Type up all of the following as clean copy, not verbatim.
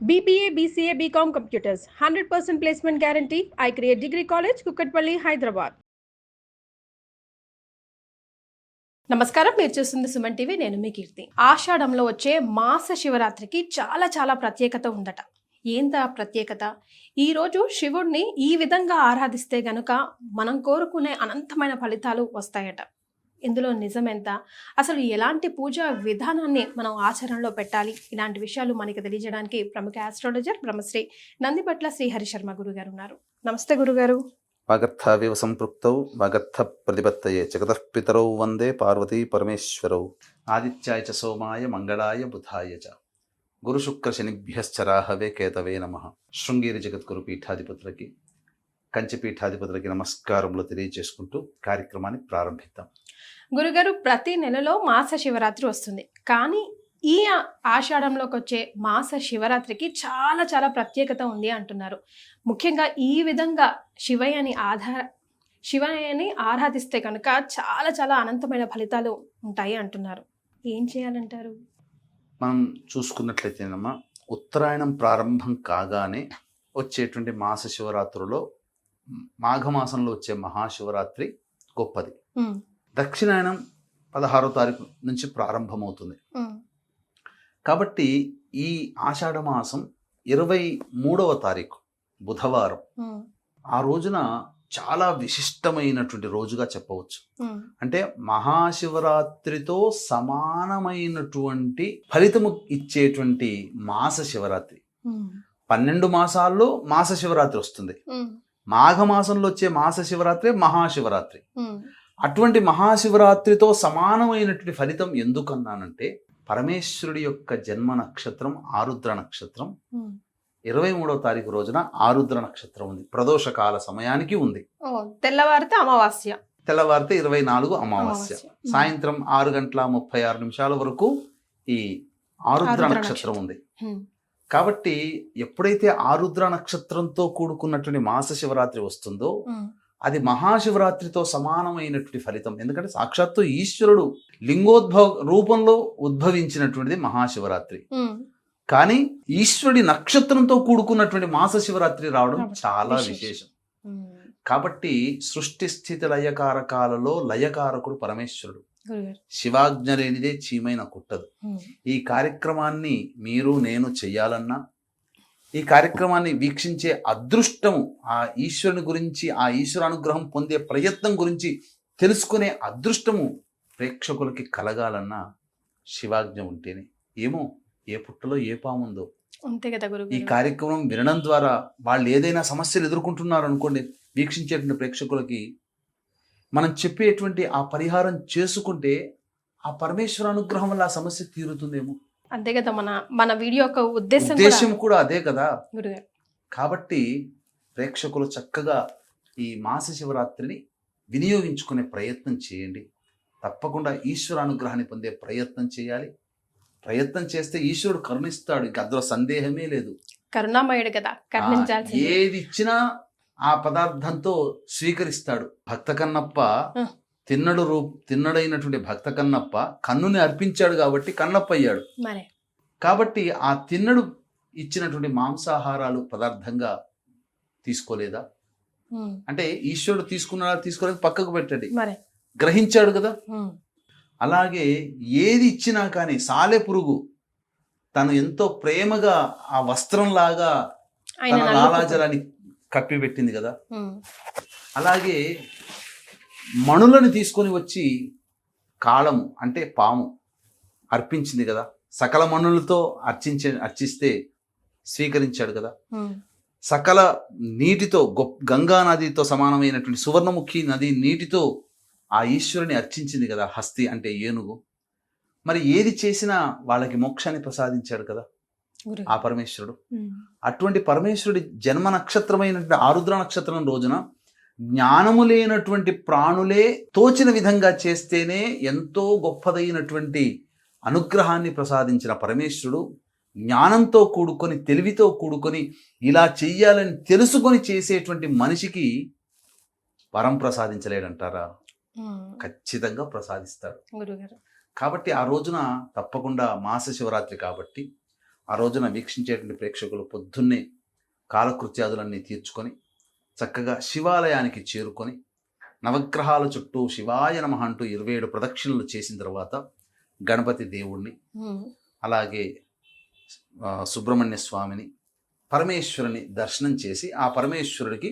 BBA, BCA, BCom Computers, 100% placement guarantee. I create Degree College, Kukatpalli, Hyderabad. నమస్కారం, మీరు చూస్తుంది Suman TV. నేను మీ కీర్తి. ఆషాఢంలో వచ్చే మాస శివరాత్రికి చాలా ప్రత్యేకత ఉందట. ఏందా ప్రత్యేకత? ఈరోజు శివుడిని ఈ విధంగా ఆరాధిస్తే గనుక మనం కోరుకునే అనంతమైన ఫలితాలు వస్తాయట. ఇందులో నిజమెంత? అసలు ఎలాంటి పూజా విధానాన్ని మనం ఆచరణలో పెట్టాలి? ఇలాంటి విషయాలు మనకి తెలియజేయడానికి ప్రముఖ ఆస్ట్రాలజర్ బ్రహ్మశ్రీ నందిపట్ల శ్రీహరి శర్మ గురుగారు ఉన్నారు. నమస్తే గురుగారు. వాగర్థావివ సంపృక్తౌ వాగర్థ ప్రతిపత్తయే జగతః పితరౌ వందే పార్వతీ పరమేశ్వరౌ ఆదిత్యాయ చ సోమాయ మంగళాయ బుధాయ చ గురు శుక్ర శనిభ్యశ్చ రాహవే కేతవే నమః. శృంగేరి జగద్గురు పీఠాధిపతులకి, కంచి పీఠాధిపతులకి నమస్కారములు తెలియజేసుకుంటూ కార్యక్రమాన్ని ప్రారంభిద్దాం. గురుగారు, ప్రతి నెలలో మాస శివరాత్రి వస్తుంది, కానీ ఈ ఆషాఢంలోకి వచ్చే మాస శివరాత్రికి చాలా ప్రత్యేకత ఉంది అంటున్నారు. ముఖ్యంగా ఈ విధంగా శివయ్యని ఆరాధిస్తే కనుక చాలా అనంతమైన ఫలితాలు ఉంటాయి అంటున్నారు. ఏం చేయాలంటారు? మనం చూసుకున్నట్లయితేనమ్మా, ఉత్తరాయణం ప్రారంభం కాగానే వచ్చేటువంటి మాస శివరాత్రులో మాఘమాసంలో వచ్చే మహాశివరాత్రి గొప్పది. దక్షిణాయనం 16వ తారీఖు నుంచి ప్రారంభమవుతుంది. కాబట్టి ఈ ఆషాఢ మాసం 23వ తారీఖు బుధవారం, ఆ రోజున చాలా విశిష్టమైనటువంటి రోజుగా చెప్పవచ్చు. అంటే మహాశివరాత్రితో సమానమైనటువంటి ఫలితము ఇచ్చేటువంటి మాస శివరాత్రి. 12 మాసాల్లో మాస శివరాత్రి వస్తుంది. మాఘమాసంలో వచ్చే మాస శివరాత్రి మహాశివరాత్రి. అటువంటి మహాశివరాత్రితో సమానమైనటువంటి ఫలితం ఎందుకన్నానంటే, పరమేశ్వరుడి యొక్క జన్మ నక్షత్రం ఆరుద్ర నక్షత్రం. 23వ తారీఖు రోజున ఆరుద్ర నక్షత్రం ఉంది. ప్రదోషకాల సమయానికి ఉంది. తెల్లవారితే అమావాస్య, తెల్లవారితే 24 అమావాస్య. సాయంత్రం 6:36 వరకు ఈ ఆరుద్ర నక్షత్రం ఉంది. కాబట్టి ఎప్పుడైతే ఆరుద్ర నక్షత్రంతో కూడుకున్నటువంటి మాస శివరాత్రి వస్తుందో అది మహాశివరాత్రితో సమానమైనటువంటి ఫలితం. ఎందుకంటే సాక్షాత్తు ఈశ్వరుడు లింగోద్భవ రూపంలో ఉద్భవించినటువంటిది మహాశివరాత్రి. కానీ ఈశ్వరుడి నక్షత్రంతో కూడుకున్నటువంటి మాస శివరాత్రి రావడం చాలా విశేషం. కాబట్టి సృష్టి స్థితి లయకారకాలలో లయకారకుడు పరమేశ్వరుడు. శివాజ్ఞ లేనిదే చీమైన కుట్టదు. ఈ కార్యక్రమాన్ని మీరు నేను చెయ్యాలన్నా, ఈ కార్యక్రమాన్ని వీక్షించే అదృష్టము, ఆ ఈశ్వరుని గురించి, ఆ ఈశ్వర అనుగ్రహం పొందే ప్రయత్నం గురించి తెలుసుకునే అదృష్టము ప్రేక్షకులకి కలగాలన్నా శివాజ్ఞ ఉంటేనే. ఏమో ఏ పుట్టలో ఏ పాముందో. అంతే కదా గురువు. ఈ కార్యక్రమం వినడం ద్వారా వాళ్ళు ఏదైనా సమస్యలు ఎదుర్కొంటున్నారు అనుకోండి, వీక్షించేటువంటి ప్రేక్షకులకి మనం చెప్పేటువంటి ఆ పరిహారం చేసుకుంటే ఆ పరమేశ్వర అనుగ్రహం వల్ల ఆ సమస్య తీరుతుందేమో. అంతే కదా, మన వీడియో యొక్క ఉద్దేశం కూడా అదే కదా గురుగారు. కాబట్టి ప్రేక్షకులు చక్కగా ఈ మాస శివరాత్రిని వినియోగించుకునే ప్రయత్నం చేయండి. తప్పకుండా ఈశ్వర అనుగ్రహాన్ని పొందే ప్రయత్నం చేయాలి. ప్రయత్నం చేస్తే ఈశ్వరుడు కరుణిస్తాడు, ఇంక అందులో సందేహమే లేదు. కరుణామయుడు కదా, కరుణించాల్సింది. ఏది ఇచ్చినా ఆ పదార్థంతో స్వీకరిస్తాడు. భక్త కన్నప్ప తిన్నడైనటువంటి భక్త కన్నప్ప కన్నుని అర్పించాడు కాబట్టి కన్నప్ప అయ్యాడు. కాబట్టి ఆ తిన్నడు ఇచ్చినటువంటి మాంసాహారాలు పదార్థంగా తీసుకోలేదా? అంటే ఈశ్వరుడు తీసుకోలేదు, పక్కకు పెట్టండి, గ్రహించాడు కదా. అలాగే ఏది ఇచ్చినా కానీ సాలె పురుగు తను ఎంతో ప్రేమగా ఆ వస్త్రంలాగా తన లాలాజలాన్ని కప్పిపెట్టింది కదా. అలాగే మణులను తీసుకొని వచ్చి కాళము అంటే పాము అర్పించింది కదా. సకల మణులతో అర్చిస్తే స్వీకరించాడు కదా. సకల నీటితో, గంగా నదితో సమానమైనటువంటి సువర్ణముఖి నది నీటితో ఆ ఈశ్వరుని అర్చించింది కదా హస్తి అంటే ఏనుగు. మరి ఏది చేసినా వాళ్ళకి మోక్షాన్ని ప్రసాదించాడు కదా ఆ పరమేశ్వరుడు. అటువంటి పరమేశ్వరుడి జన్మ నక్షత్రమైనటువంటి ఆరుద్ర నక్షత్రం రోజున జ్ఞానము లేనటువంటి ప్రాణులే తోచిన విధంగా చేస్తేనే ఎంతో గొప్పదైనటువంటి అనుగ్రహాన్ని ప్రసాదించిన పరమేశ్వరుడు జ్ఞానంతో కూడుకొని, తెలివితో కూడుకొని, ఇలా చెయ్యాలని తెలుసుకొని చేసేటువంటి మనిషికి వరం ప్రసాదించలేడంటారా? ఖచ్చితంగా ప్రసాదిస్తాడు. కాబట్టి ఆ రోజున తప్పకుండా మాస శివరాత్రి కాబట్టి ఆ రోజున వీక్షించేటువంటి ప్రేక్షకులు పొద్దున్నే కాలకృత్యాదులన్నీ తీర్చుకొని చక్కగా శివాలయానికి చేరుకొని నవగ్రహాల చుట్టూ శివాయ నమః అంటూ 27 ప్రదక్షిణలు చేసిన తర్వాత గణపతి దేవుణ్ణి, అలాగే సుబ్రహ్మణ్య స్వామిని, పరమేశ్వరుని దర్శనం చేసి ఆ పరమేశ్వరుడికి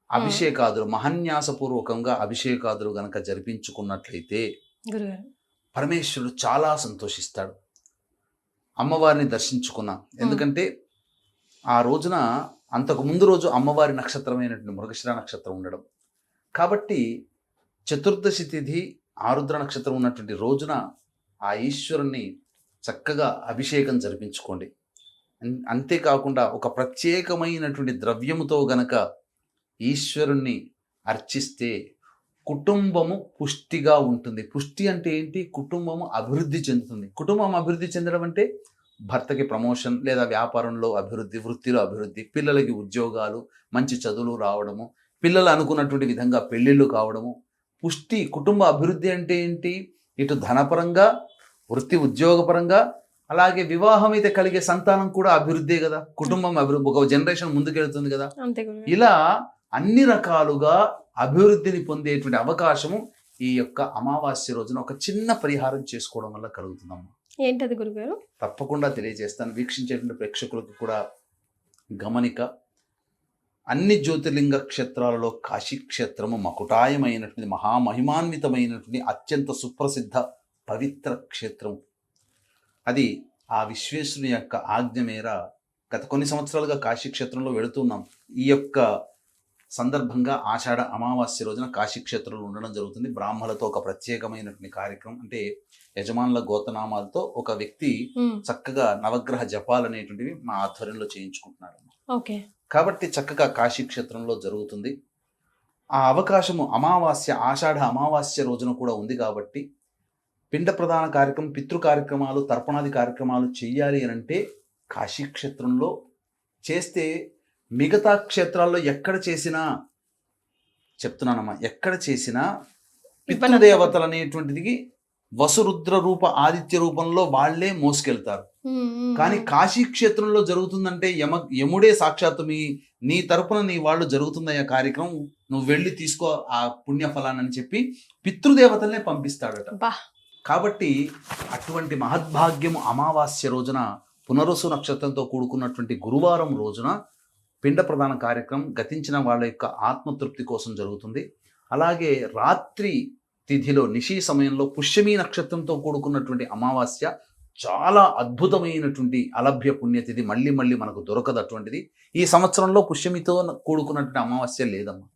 అభిషేకాదులు మహన్యాసపూర్వకంగా అభిషేకాదులు గనక జరిపించుకున్నట్లయితే గురుగారు పరమేశ్వరుడు చాలా సంతోషిస్తాడు. అమ్మవారిని దర్శించుకున్నా, ఎందుకంటే ఆ రోజున అంతకు ముందు రోజు అమ్మవారి నక్షత్రమైనటువంటి మృగశిర నక్షత్రం ఉండడం కాబట్టి చతుర్దశి తిథి ఆరుద్ర నక్షత్రం ఉన్నటువంటి రోజున ఆ ఈశ్వరుణ్ణి చక్కగా అభిషేకం జరిపించుకోండి. అంతేకాకుండా ఒక ప్రత్యేకమైనటువంటి ద్రవ్యముతో గనక ఈశ్వరుణ్ణి అర్చిస్తే కుటుంబము పుష్టిగా ఉంటుంది. పుష్టి అంటే ఏంటి? కుటుంబము అభివృద్ధి చెందుతుంది. కుటుంబం అభివృద్ధి చెందడం అంటే భర్తకి ప్రమోషన్, లేదా వ్యాపారంలో అభివృద్ధి, వృత్తిలో అభివృద్ధి, పిల్లలకి ఉద్యోగాలు, మంచి చదువులు రావడము, పిల్లలు అనుకున్నటువంటి విధంగా పెళ్ళిళ్ళు కావడము. పుష్టి, కుటుంబ అభివృద్ధి అంటే ఏంటి? ఇటు ధనపరంగా, వృత్తి ఉద్యోగపరంగా, అలాగే వివాహం అయితే కలిగే సంతానం కూడా అభివృద్ధే కదా. కుటుంబం అభివృద్ధి, ఒక జనరేషన్ ముందుకెళ్తుంది కదా. ఇలా అన్ని రకాలుగా అభివృద్ధిని పొందేటువంటి అవకాశము ఈ యొక్క అమావాస్య రోజున ఒక చిన్న పరిహారం చేసుకోవడం వల్ల కలుగుతుందమ్మా. ఏంటది గురుగారు? తప్పకుండా తెలియజేస్తాను. వీక్షించేటువంటి ప్రేక్షకులకు కూడా గమనిక. అన్ని జ్యోతిర్లింగ క్షేత్రాలలో కాశీ క్షేత్రము మకుటాయమైనటువంటి మహామహిమాన్వితమైనటువంటి అత్యంత సుప్రసిద్ధ పవిత్ర క్షేత్రము. అది ఆ విశ్వేశ్వరుని యొక్క ఆజ్ఞ మేర గత కొన్ని సంవత్సరాలుగా కాశీ క్షేత్రంలో వెళుతున్నాం. ఈ యొక్క సందర్భంగా ఆషాఢ అమావాస్య రోజున కాశీ క్షేత్రంలో ఉండడం జరుగుతుంది. బ్రాహ్మణులతో ఒక ప్రత్యేకమైనటువంటి కార్యక్రమం, అంటే యజమానుల గోతనామాలతో ఒక వ్యక్తి చక్కగా నవగ్రహ జపాలు అనేటువంటివి మా ఆధ్వర్యంలో చేయించుకుంటున్నాడు. ఓకే. కాబట్టి చక్కగా కాశీ క్షేత్రంలో జరుగుతుంది. ఆ అవకాశము అమావాస్య, ఆషాఢ అమావాస్య రోజున కూడా ఉంది కాబట్టి పిండ ప్రధాన కార్యక్రమం, పితృ కార్యక్రమాలు, తర్పణాది కార్యక్రమాలు చెయ్యాలి అని అంటే కాశీ క్షేత్రంలో చేస్తే మిగతా క్షేత్రాల్లో ఎక్కడ చేసినా, చెప్తున్నానమ్మా, ఎక్కడ చేసినా పితృదేవతలు అనేటువంటిది వసురుద్ర రూప ఆదిత్య రూపంలో వాళ్లే మోసుకెళ్తారు. కానీ కాశీ క్షేత్రంలో జరుగుతుందంటే యముడే సాక్షాత్తు నీ తరపున నీ వాళ్ళు జరుగుతుందయ్యా కార్యక్రమం, నువ్వు వెళ్ళి తీసుకో ఆ పుణ్యఫలాన్ని అని చెప్పి పితృదేవతలనే పంపిస్తాడట. కాబట్టి అటువంటి మహద్భాగ్యము అమావాస్య రోజున పునరుసు నక్షత్రంతో కూడుకున్నటువంటి గురువారం రోజున పిండ ప్రధాన కార్యక్రమం గతించిన వాళ్ళ యొక్క ఆత్మతృప్తి కోసం జరుగుతుంది. అలాగే రాత్రి తిథిలో నిశీ సమయంలో పుష్యమీ నక్షత్రంతో కూడుకున్నటువంటి అమావాస్య చాలా అద్భుతమైనటువంటి అలభ్య పుణ్యతిథి, మళ్ళీ మళ్ళీ మనకు దొరకదు అటువంటిది. ఈ సంవత్సరంలో పుష్యమితో కూడుకున్నటువంటి అమావాస్య లేదమ్మా.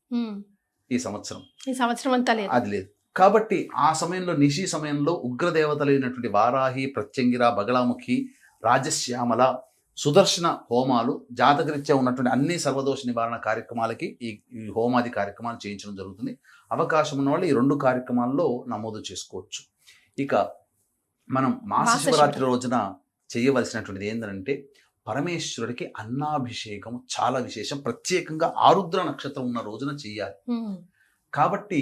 ఈ సంవత్సరం అంతా లేదు, అది లేదు. కాబట్టి ఆ సమయంలో నిశీ సమయంలో ఉగ్రదేవతలైనటువంటి వారాహి, ప్రత్యంగిర, బగళాముఖి, రాజశ్యామల, సుదర్శన హోమాలు, జాతకరీత్యా ఉన్నటువంటి అన్ని సర్వదోష నివారణ కార్యక్రమాలకి ఈ హోమాది కార్యక్రమాలు చేయించడం జరుగుతుంది. అవకాశం ఉన్న వాళ్ళు ఈ 2 కార్యక్రమాల్లో నమోదు చేసుకోవచ్చు. ఇక మనం మాస శివరాత్రి రోజున చేయవలసినటువంటిది ఏంటంటే పరమేశ్వరుడికి అన్నాభిషేకం చాలా విశేషం. ప్రత్యేకంగా ఆరుద్ర నక్షత్రం ఉన్న రోజున చెయ్యాలి. కాబట్టి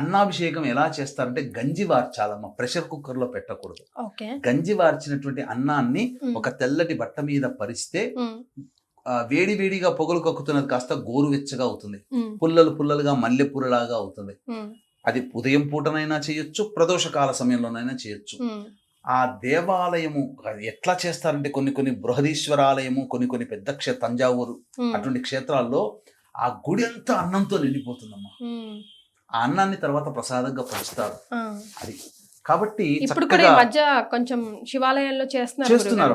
అన్నాభిషేకం ఎలా చేస్తారంటే గంజి వార్చాలమ్మ, ప్రెషర్ కుక్కర్ లో పెట్టకూడదు. గంజి వార్చినటువంటి అన్నాన్ని ఒక తెల్లటి బట్ట మీద పరిస్తే వేడి వేడిగా పొగలు కక్కుతున్నది కాస్త గోరువెచ్చగా అవుతుంది, పుల్లలు పుల్లలుగా మల్లెపూరలాగా అవుతుంది. అది ఉదయం పూటనైనా చేయొచ్చు, ప్రదోషకాల సమయంలోనైనా చేయొచ్చు. ఆ దేవాలయము ఎట్లా చేస్తారంటే కొన్ని బృహదీశ్వరాలయము, కొన్ని పెద్ద తంజావూరు అటువంటి క్షేత్రాల్లో ఆ గుడి అంతా అన్నంతో నిండిపోతుందమ్మా. ఆ అన్నాన్ని తర్వాత ప్రసాదంగా పంచుతారు. అది కాబట్టి ఇప్పుడు కూడా ఈ మధ్య కొంచెం శివాలయాల్లో చేస్తున్నారు.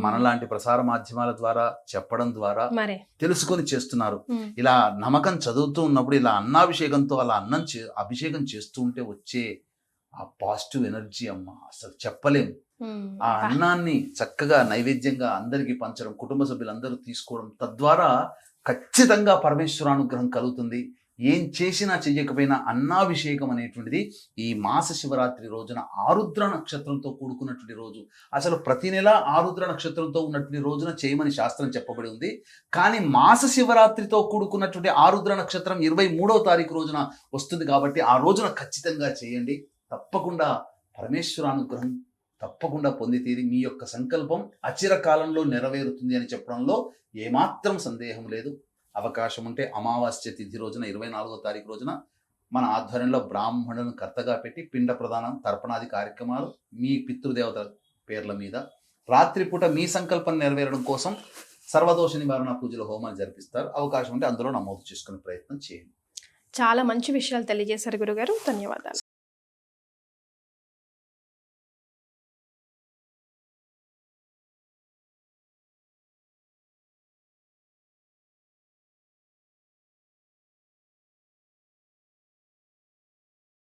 మనలాంటి ప్రసార మాధ్యమాల ద్వారా చెప్పడం ద్వారా తెలుసుకొని చేస్తున్నారు. ఇలా నమ్మకం చదువుతూ ఉన్నప్పుడు ఇలా అన్నాభిషేకంతో అలా అభిషేకం చేస్తూ ఉంటే వచ్చే ఆ పాజిటివ్ ఎనర్జీ అమ్మ అసలు చెప్పలేము. ఆ అన్నాన్ని చక్కగా నైవేద్యంగా అందరికీ పంచడం, కుటుంబ సభ్యులందరూ తీసుకోవడం, తద్వారా ఖచ్చితంగా పరమేశ్వరానుగ్రహం కలుగుతుంది. ఏం చేసినా చెయ్యకపోయినా అన్నాభిషేకం అనేటువంటిది ఈ మాస శివరాత్రి రోజున ఆరుద్ర నక్షత్రంతో కూడుకున్నటువంటి రోజు. అసలు ప్రతి నెల ఆరుద్ర నక్షత్రంతో ఉన్నటువంటి రోజున చేయమని శాస్త్రం చెప్పబడి ఉంది. కానీ మాస శివరాత్రితో కూడుకున్నటువంటి ఆరుద్ర నక్షత్రం 23వ తారీఖు రోజున వస్తుంది కాబట్టి ఆ రోజున ఖచ్చితంగా చేయండి. తప్పకుండా పరమేశ్వరానుగ్రహం తప్పకుండా పొంది తీరి మీ యొక్క సంకల్పం అచిర కాలంలో నెరవేరుతుంది అని చెప్పడంలో ఏమాత్రం సందేహం లేదు. అవకాశం ఉంటే అమావాస్య తిథి రోజున 24వ తారీఖు రోజున మన ఆధ్వర్యంలో బ్రాహ్మణులను కర్తగా పెట్టి పిండ ప్రదానం తర్పణాది కార్యక్రమాలు మీ పితృదేవతల పేర్ల మీద రాత్రిపూట మీ సంకల్పం నెరవేరడం కోసం సర్వదోష నివారణ పూజల హోమాలు జరిపిస్తారు. అవకాశం ఉంటే అందులో నమోదు చేసుకునే ప్రయత్నం చేయండి. చాలా మంచి విషయాలు తెలియజేశారు గురుగారు. ధన్యవాదాలు.